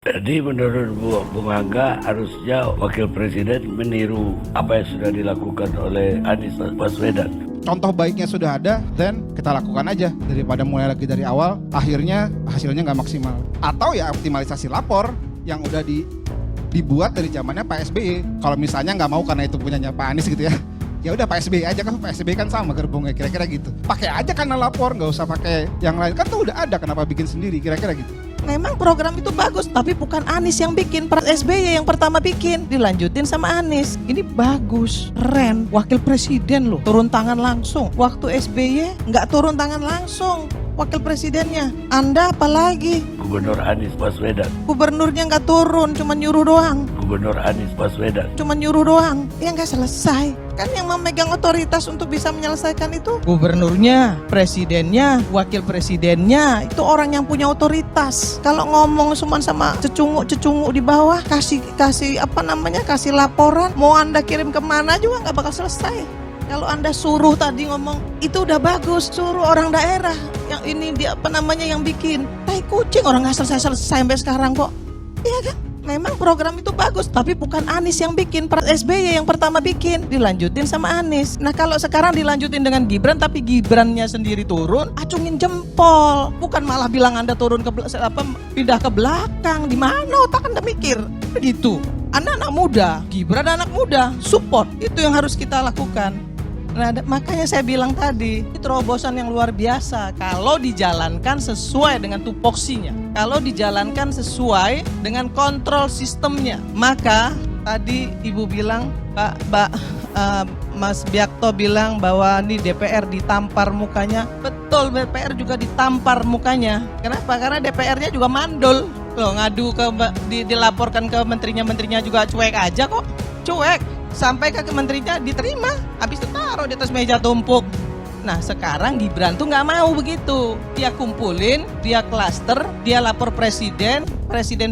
Jadi menurut Bung Angga harusnya Wakil Presiden meniru apa yang sudah dilakukan oleh Anies Baswedan. Contoh baiknya sudah ada, then kita lakukan aja daripada mulai lagi dari awal, akhirnya hasilnya nggak maksimal. Atau ya optimalisasi lapor yang udah dibuat dari zamannya Pak SBY. Kalau misalnya nggak mau karena itu punyanya Pak Anies gitu ya, ya udah Pak SBY aja, kan Pak SBY kan sama gerbongnya, kira-kira gitu. Pakai aja karena lapor, nggak usah pakai yang lain, kan tuh udah ada, kenapa bikin sendiri, kira-kira gitu. Memang program itu bagus, tapi bukan Anies yang bikin. SBY yang pertama bikin, dilanjutin sama Anies. Ini bagus, keren. Wakil Presiden loh, turun tangan langsung. Waktu SBY nggak turun tangan langsung wakil presidennya. Anda apalagi? Gubernur Anies Baswedan. Gubernurnya nggak turun, cuma nyuruh doang. Gubernur Anies Baswedan. Cuma nyuruh doang, ya nggak selesai. Kan yang memegang otoritas untuk bisa menyelesaikan itu gubernurnya, presidennya, wakil presidennya. Itu orang yang punya otoritas. Kalau ngomong cuma sama cecunguk di bawah, kasih kasih laporan, mau Anda kirim kemana juga nggak bakal selesai. Kalau Anda suruh tadi ngomong, itu udah bagus, suruh orang daerah yang ini yang bikin. Tai kucing, orang nggak selesai sampai sekarang kok. Iya kan? Memang program itu bagus, tapi bukan Anies yang bikin. SBY yang pertama bikin, dilanjutin sama Anies. Nah kalau sekarang dilanjutin dengan Gibran, tapi Gibrannya sendiri turun, acungin jempol. Bukan malah bilang Anda turun pindah ke belakang. Di mana otak Anda mikir? Begitu. Anak-anak muda, Gibran anak muda, support. Itu yang harus kita lakukan. Nah, makanya saya bilang tadi, itu terobosan yang luar biasa kalau dijalankan sesuai dengan tupoksinya. Kalau dijalankan sesuai dengan kontrol sistemnya. Maka tadi Ibu bilang, Mas Biakto bilang bahwa ini DPR ditampar mukanya. Betul, DPR juga ditampar mukanya. Kenapa? Karena DPR-nya juga mandul. Loh, ngadu dilaporkan ke menterinya juga cuek aja kok. Cuek. Sampai ke menterinya diterima, habis itu taruh di atas meja tumpuk. Nah sekarang Gibran tuh nggak mau begitu. Dia kumpulin, dia klaster, dia lapor presiden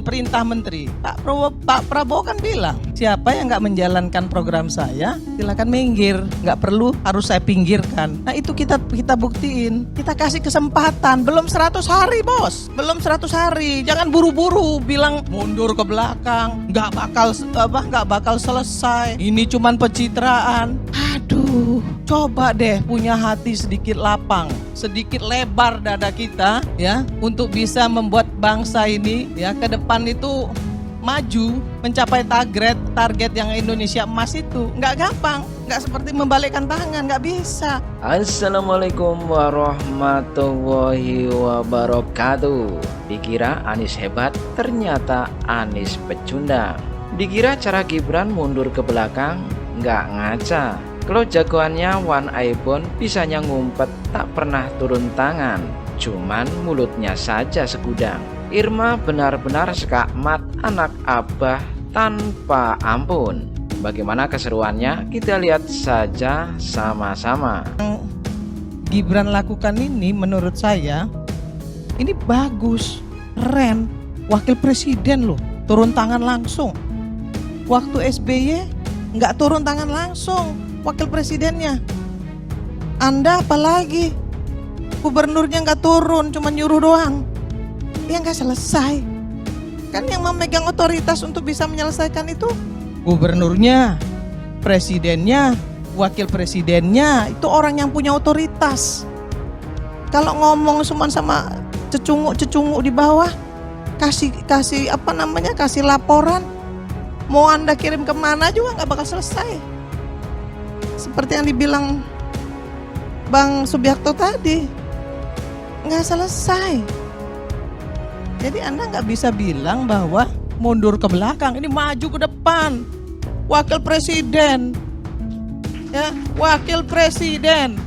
perintah menteri. Pak Prabowo kan bilang, siapa yang nggak menjalankan program saya, silakan minggir. Nggak perlu harus saya pinggirkan. Nah itu kita buktiin. Kita kasih kesempatan. Belum 100 hari bos. Belum 100 hari. Jangan buru-buru bilang mundur ke belakang. Nggak bakal selesai. Ini cuman pencitraan. Aduh, coba deh punya hati sedikit lapang, sedikit lebar dada kita ya, untuk bisa membuat bangsa ini ya ke depan itu maju mencapai target yang Indonesia emas itu. Nggak gampang, nggak seperti membalikkan tangan, nggak bisa. Assalamualaikum warahmatullahi wabarakatuh. Dikira Anies hebat, ternyata Anies pecundang. Dikira cara Gibran mundur ke belakang, nggak ngaca. Kalau jagoannya One Ibon bisanya ngumpet, tak pernah turun tangan, cuman mulutnya saja segudang. Irma benar-benar skakmat anak abah tanpa ampun. Bagaimana keseruannya? Kita lihat saja sama-sama. Yang Gibran lakukan ini menurut saya ini bagus, keren. Wakil presiden loh, turun tangan langsung. Waktu SBY nggak turun tangan langsung wakil presidennya. Anda apalagi? Gubernurnya nggak turun, cuma nyuruh doang. Ya nggak selesai. Kan yang memegang otoritas untuk bisa menyelesaikan itu gubernurnya, presidennya, wakil presidennya. Itu orang yang punya otoritas. Kalau ngomong cuma sama cecunguk di bawah, kasih laporan, mau Anda kirim kemana juga nggak bakal selesai. Seperti yang dibilang Bang Subiakto tadi, nggak selesai. Jadi Anda nggak bisa bilang bahwa mundur ke belakang, ini maju ke depan. Wakil presiden, ya wakil presiden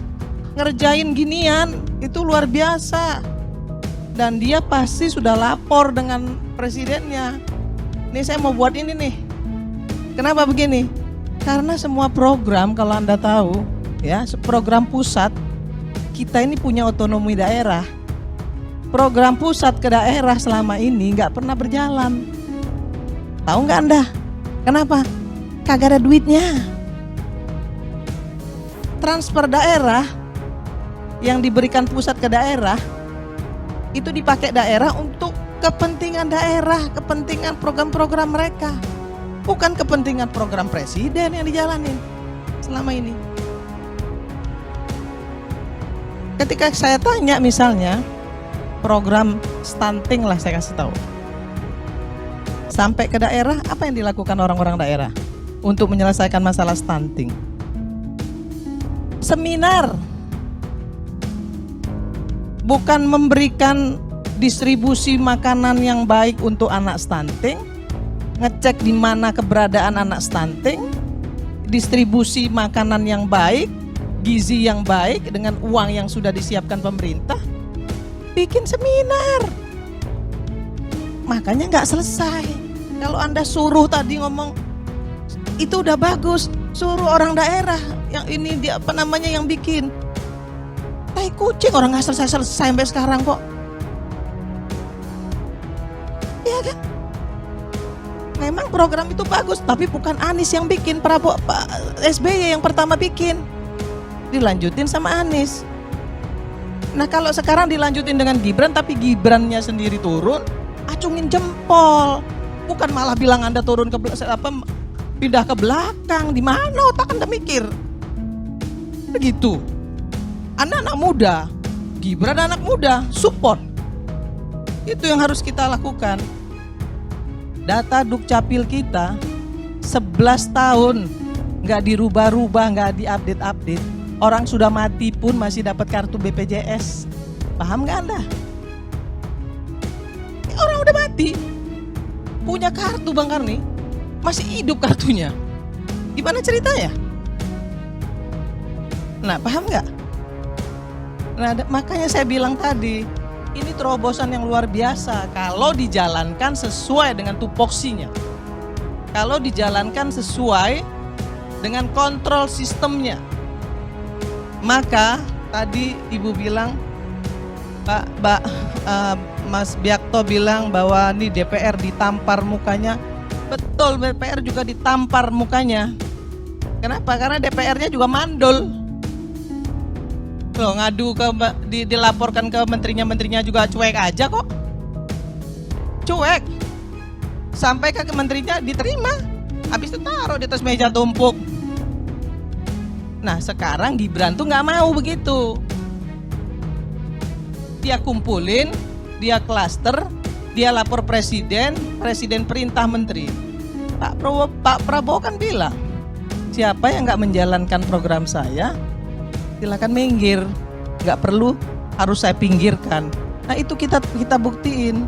ngerjain ginian itu luar biasa. Dan dia pasti sudah lapor dengan presidennya. Ini saya mau buat ini nih. Kenapa begini? Karena semua program kalau Anda tahu ya, program pusat kita ini punya otonomi daerah. Program pusat ke daerah selama ini nggak pernah berjalan. Tahu nggak Anda? Kenapa? Kagak ada duitnya. Transfer daerah yang diberikan pusat ke daerah itu dipakai daerah untuk kepentingan daerah, kepentingan program-program mereka, bukan kepentingan program presiden yang dijalanin selama ini. Ketika saya tanya misalnya program stunting lah, saya kasih tahu, sampai ke daerah, apa yang dilakukan orang-orang daerah untuk menyelesaikan masalah stunting? Seminar, bukan memberikan distribusi makanan yang baik untuk anak stunting, ngecek di mana keberadaan anak stunting, distribusi makanan yang baik, gizi yang baik dengan uang yang sudah disiapkan pemerintah, bikin seminar. Makanya nggak selesai. Kalau Anda suruh tadi ngomong itu udah bagus, suruh orang daerah yang ini dia apa namanya yang bikin. Tai kucing, orang nggak selesai sampai sekarang kok. Iya kan? Memang program itu bagus, tapi bukan Anies yang bikin, Prabowo, Pak SBY yang pertama bikin. Dilanjutin sama Anies. Nah kalau sekarang dilanjutin dengan Gibran, tapi Gibrannya sendiri turun, acungin jempol. Bukan malah bilang Anda turun ke pindah ke belakang. Di mana otak Anda mikir? Begitu. Anak-anak muda, Gibran anak muda, support. Itu yang harus kita lakukan. Data Dukcapil kita 11 tahun nggak dirubah-rubah, nggak diupdate-update. Orang sudah mati pun masih dapat kartu BPJS. Paham nggak Anda? Orang udah mati, punya kartu Bang Karni, masih hidup kartunya. Gimana ceritanya? Nah, paham nggak? Nah, makanya saya bilang tadi, ini terobosan yang luar biasa kalau dijalankan sesuai dengan tupoksinya. Kalau dijalankan sesuai dengan kontrol sistemnya. Maka tadi Ibu bilang, Mas Biakto bilang bahwa ini DPR ditampar mukanya. Betul, DPR juga ditampar mukanya. Kenapa? Karena DPR-nya juga mandul. Loh, ngadu ke dilaporkan ke menterinya juga cuek aja kok. Cuek. Sampai ke menterinya diterima. Habis itu taruh di atas meja tumpuk. Nah, sekarang Gibran tuh nggak mau begitu. Dia kumpulin, dia klaster, dia lapor presiden perintah menteri. Pak Prabowo kan bilang, siapa yang nggak menjalankan program saya, silakan minggir, nggak perlu harus saya pinggirkan. Nah itu kita buktiin,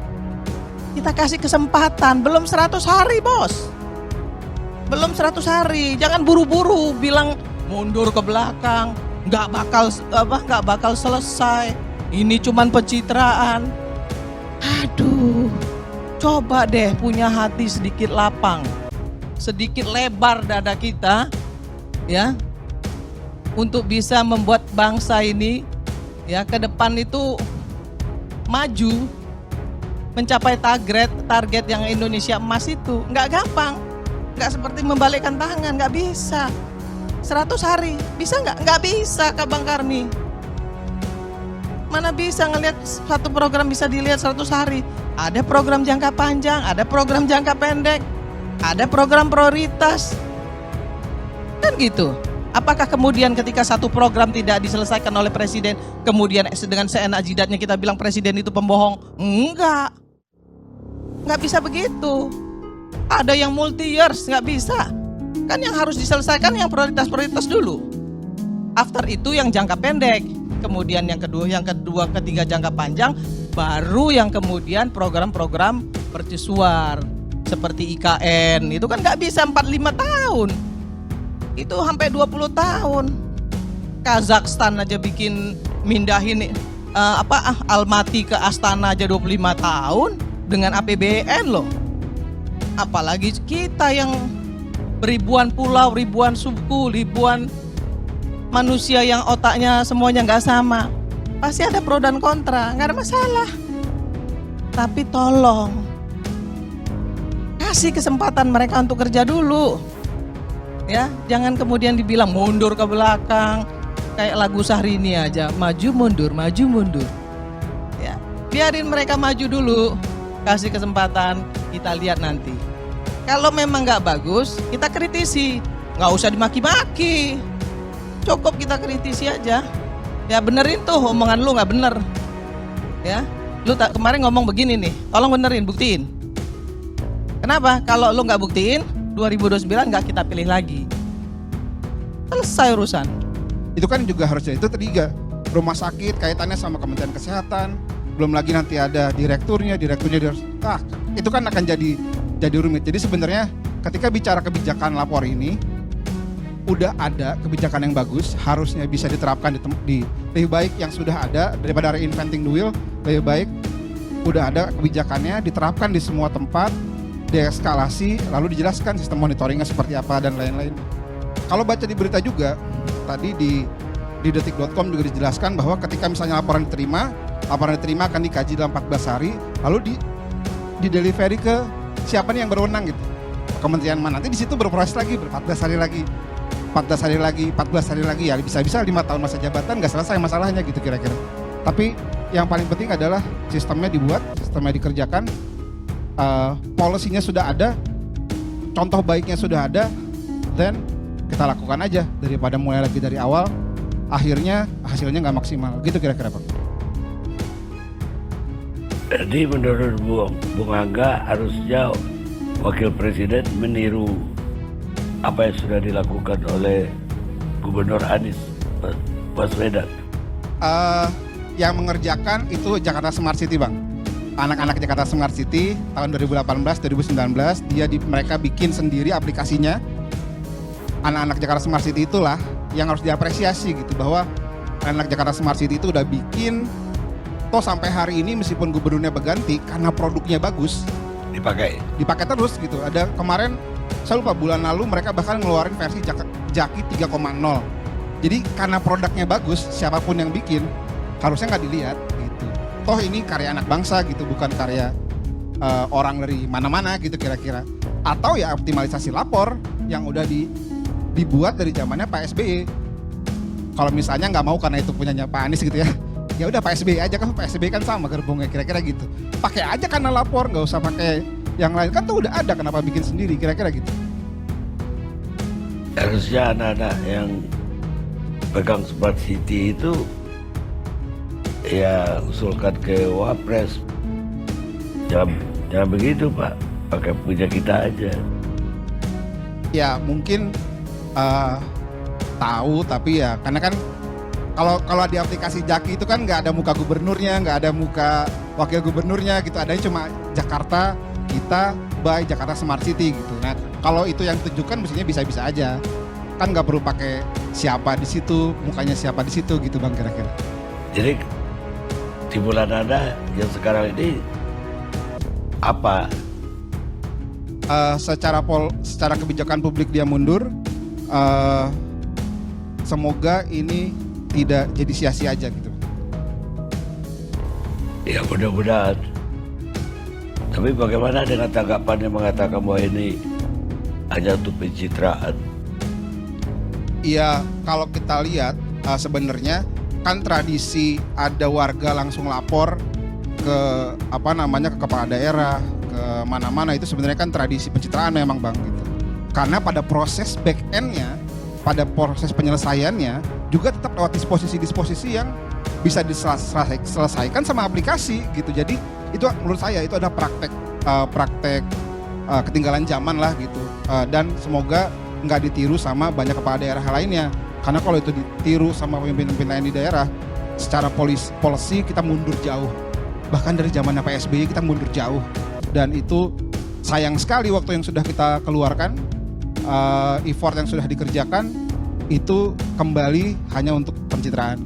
kita kasih kesempatan. Belum 100 hari bos, belum 100 hari. Jangan buru-buru bilang mundur ke belakang, nggak bakal selesai. Ini cuman pencitraan. Aduh, coba deh punya hati sedikit lapang, sedikit lebar dada kita, ya. Untuk bisa membuat bangsa ini ya ke depan itu maju, mencapai target yang Indonesia emas itu nggak gampang, nggak seperti membalikkan tangan, nggak bisa. 100 hari bisa nggak? Nggak bisa Kak Bang Karni. Mana bisa ngelihat satu program bisa dilihat 100 hari. Ada program jangka panjang, ada program jangka pendek, ada program prioritas, kan gitu. Apakah kemudian ketika satu program tidak diselesaikan oleh presiden, kemudian dengan seenak jidatnya kita bilang presiden itu pembohong? Enggak bisa begitu. Ada yang multi years, nggak bisa. Kan yang harus diselesaikan yang prioritas dulu. After itu yang jangka pendek, kemudian yang kedua, ketiga jangka panjang, baru yang kemudian program-program mercusuar seperti IKN. Itu kan nggak bisa 45 tahun. Itu sampai 20 tahun. Kazakhstan aja bikin mindahin Almaty ke Astana aja 25 tahun dengan APBN loh. Apalagi kita yang ribuan pulau, ribuan suku, ribuan manusia yang otaknya semuanya nggak sama. Pasti ada pro dan kontra, nggak ada masalah. Tapi tolong kasih kesempatan mereka untuk kerja dulu. Ya, jangan kemudian dibilang mundur ke belakang kayak lagu Syahrini aja, maju mundur. Ya, biarin mereka maju dulu. kasih kesempatan, kita lihat nanti. Kalau memang nggak bagus, kita kritisi, nggak usah dimaki-maki. Cukup kita kritisi aja. Ya benerin tuh omongan lu nggak bener. Ya, lu kemarin ngomong begini nih, tolong benerin, buktiin. Kenapa? Kalau lu nggak buktiin, 2029 nggak kita pilih lagi. Selesai urusan. Itu kan juga harusnya itu ketiga, rumah sakit kaitannya sama Kementerian Kesehatan, belum lagi nanti ada direkturnya itu kan akan jadi rumit. Jadi sebenarnya ketika bicara kebijakan lapor ini udah ada kebijakan yang bagus, harusnya bisa diterapkan di lebih baik yang sudah ada daripada reinventing the wheel. Lebih baik udah ada kebijakannya diterapkan di semua tempat, deeskalasi, lalu dijelaskan sistem monitoringnya seperti apa dan lain-lain. Kalau baca di berita juga tadi di detik.com juga dijelaskan bahwa ketika misalnya laporan diterima akan dikaji dalam 14 hari, lalu di delivery ke siapa nih yang berwenang gitu, kementerian mana, nanti di situ berproses lagi 14 hari lagi, ya bisa-bisa 5 tahun masa jabatan nggak selesai masalahnya gitu kira-kira. Tapi yang paling penting adalah sistemnya dibuat, sistemnya dikerjakan, policy-nya sudah ada, contoh baiknya sudah ada, then kita lakukan aja daripada mulai lagi dari awal, akhirnya hasilnya nggak maksimal gitu kira-kira Pak. Jadi menurut Bung Angga harusnya Wakil Presiden meniru apa yang sudah dilakukan oleh Gubernur Anies Baswedan. Yang mengerjakan itu Jakarta Smart City Bang. Anak-anak Jakarta Smart City tahun 2018-2019 mereka bikin sendiri aplikasinya. Anak-anak Jakarta Smart City itulah yang harus diapresiasi gitu, bahwa anak Jakarta Smart City itu udah bikin toh sampai hari ini meskipun gubernurnya berganti karena produknya bagus dipakai terus gitu. Ada kemarin saya lupa bulan lalu mereka bahkan ngeluarin versi Jaki 3.0. Jadi karena produknya bagus, siapapun yang bikin harusnya nggak dilihat gitu. Toh ini karya anak bangsa gitu, bukan karya orang dari mana-mana gitu kira-kira. Atau ya optimalisasi lapor yang udah dibuat dari zamannya Pak SBY. Kalau misalnya nggak mau karena itu punyanya Pak Anies gitu ya, ya udah Pak SBY aja, kan Pak SBY kan sama gerbongnya kira-kira gitu. Pakai aja karena lapor, nggak usah pakai yang lain, kan tuh udah ada, kenapa bikin sendiri kira-kira gitu. Harusnya anak-anak yang pegang Smart City itu ya usulkan ke Wapres. Jangan begitu Pak, pakai punya kita aja. Ya mungkin tahu, tapi ya karena kan kalau di aplikasi Jaki itu kan nggak ada muka gubernurnya, nggak ada muka wakil gubernurnya gitu, adanya cuma Jakarta kita by Jakarta Smart City gitu. Nah kalau itu yang ditunjukkan mestinya bisa-bisa aja, kan nggak perlu pakai siapa di situ, mukanya siapa di situ gitu Bang kira-kira. Jadi timbulan Anda yang sekarang ini apa? Secara kebijakan publik dia mundur, semoga ini tidak jadi sia-sia aja gitu. Ya mudah-mudahan. Tapi bagaimana dengan tanggapan yang mengatakan bahwa ini hanya untuk pencitraan? Iya, kalau kita lihat sebenarnya kan tradisi ada warga langsung lapor ke ke kepala daerah, ke mana-mana, itu sebenarnya kan tradisi pencitraan memang Bang gitu. Karena pada proses back end-nya, pada proses penyelesaiannya juga tetap lewat disposisi-disposisi yang bisa diselesaikan sama aplikasi gitu. Jadi itu menurut saya itu ada praktek ketinggalan zaman lah gitu. Dan semoga nggak ditiru sama banyak kepala daerah lainnya. Karena kalau itu ditiru sama pemimpin-pemimpin lain di daerah, secara policy kita mundur jauh. Bahkan dari zamannya Pak SBY kita mundur jauh. Dan itu sayang sekali waktu yang sudah kita keluarkan, effort yang sudah dikerjakan, itu kembali hanya untuk pencitraan.